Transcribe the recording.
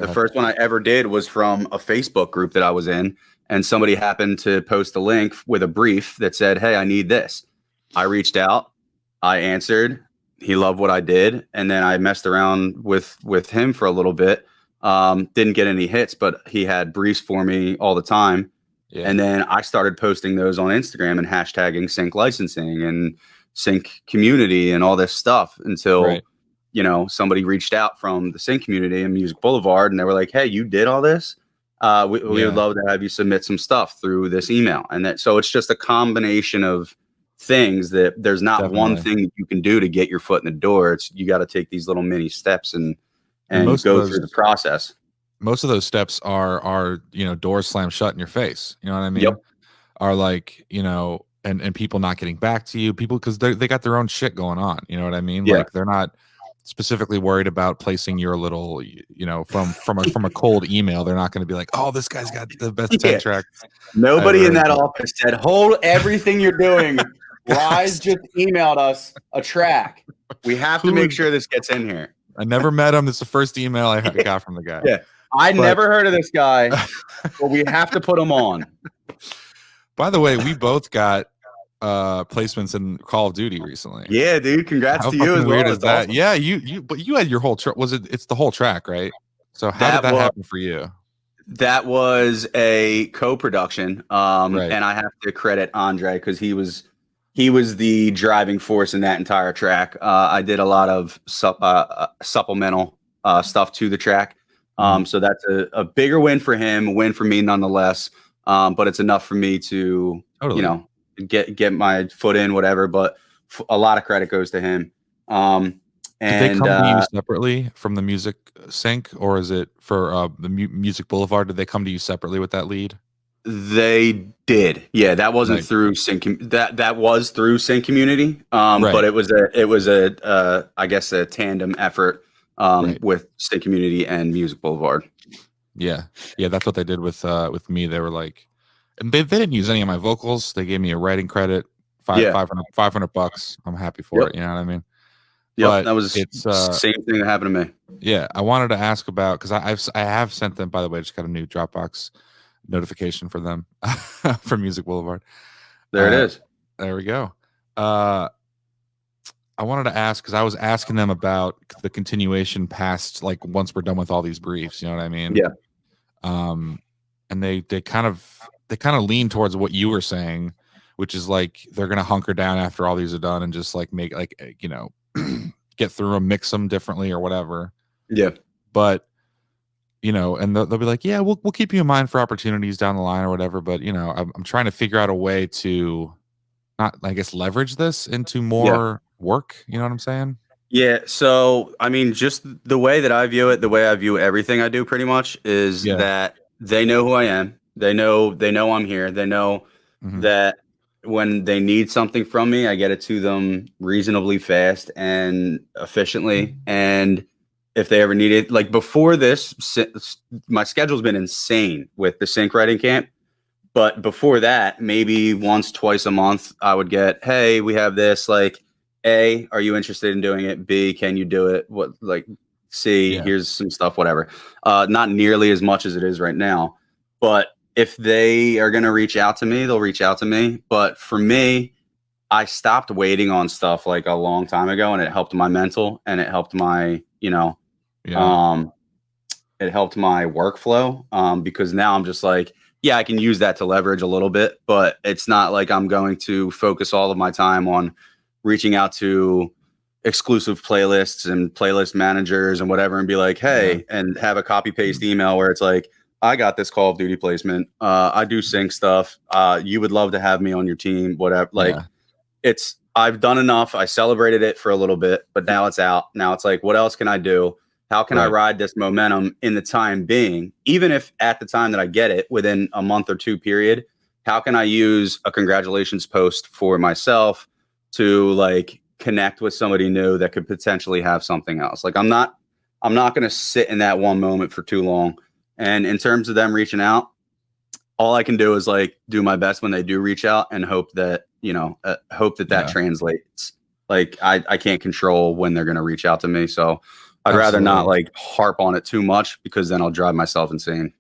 The first one I ever did was from a Facebook group that I was in, and somebody happened to post a link with a brief that said, "Hey, I need this." I reached out, I answered. He loved what I did, and then I messed around with him for a little bit. Didn't get any hits, but he had briefs for me all the time. Yeah. And then I started posting those on Instagram and hashtagging sync licensing and sync community and all this stuff until, you know, somebody reached out from the sync community and Music Boulevard, and they were like, "Hey, you did all this? We would love to have you submit some stuff through this email." And that, so it's just a combination of things that there's not one thing that you can do to get your foot in the door. It's, you got to take these little mini steps and go through the process. Most of those steps are, you know, doors slammed shut in your face. You know what I mean? Are like, you know, and people not getting back to you, people, because they got their own shit going on. You know what I mean? Like, they're not specifically worried about placing your little, you know, from a cold email. They're not going to be like, "Oh, this guy's got the best 10 tracks." Nobody in that office said, "Hold everything you're doing. RYZE just emailed us a track. We have to make sure this gets in here." I never met him. This is the first email I got from the guy. I never heard of this guy, but we have to put him on. By the way, we both got placements in Call of Duty recently. Yeah, dude. Congrats to you as well. Weird is that? Awesome. Yeah, but you had your whole track. It's the whole track, right? So how did that happen for you? That was a co-production. And I have to credit Andre because he was the driving force in that entire track. I did a lot of supplemental stuff to the track. So that's a bigger win for him, a win for me nonetheless. But it's enough for me to, you know, get my foot in, whatever. But a lot of credit goes to him. Did they come to you separately from the Music Sync, or is it for the Music Boulevard? Did they come to you separately with that lead? They did. Yeah, that wasn't through Sync. That was through Sync Community. But it was a I guess a tandem effort with Sync Community and Music Boulevard. Yeah, that's what they did with me. They were like, and they didn't use any of my vocals. They gave me a writing credit, $500. I'm happy for it. You know what I mean? Yeah, that was the same thing that happened to me. Yeah, I wanted to ask about, because I have sent them, by the way, just got a new Dropbox notification for them from Music Boulevard. There it is. There we go. I wanted to ask, because I was asking them about the continuation past, like, once we're done with all these briefs, you know what I mean? Yeah. And they kind of lean towards what you were saying, which is like they're gonna hunker down after all these are done and just like make, like, you know, get through them, mix them differently or whatever. Yeah. But, you know, and they'll be like, "Yeah, we'll keep you in mind for opportunities down the line or whatever." But, you know, I'm trying to figure out a way to not, I guess, leverage this into more work. You know what I'm saying? Yeah. So, I mean, just the way that I view it, the way I view everything I do pretty much is that they know who I am. They know I'm here. They know that when they need something from me, I get it to them reasonably fast and efficiently. And if they ever need it, like before this, my schedule's been insane with the sync writing camp. But before that, maybe once, twice a month, I would get, "Hey, we have this. Like, A, are you interested in doing it? B, can you do it? What, like, C, here's some stuff, whatever." Not nearly as much as it is right now. But if they are going to reach out to me, they'll reach out to me. But for me, I stopped waiting on stuff like a long time ago, and it helped my mental, and it helped my, you know, it helped my workflow, because now I'm just like, yeah, I can use that to leverage a little bit, but it's not like I'm going to focus all of my time on reaching out to exclusive playlists and playlist managers and whatever and be like, "Hey," and have a copy paste email where it's like, "I got this Call of Duty placement. I do sync stuff. You would love to have me on your team," whatever. Like, I've done enough. I celebrated it for a little bit, but now it's out. Now it's like, what else can I do? How can I ride this momentum in the time being? Even if at the time that I get it within a month or two period, how can I use a congratulations post for myself to like connect with somebody new that could potentially have something else? Like, I'm not going to sit in that one moment for too long. And in terms of them reaching out, all I can do is like do my best when they do reach out and hope that, you know, that translates. Like, I can't control when they're going to reach out to me. So I'd rather not Absolutely. like harp on it too much because then I'll drive myself insane.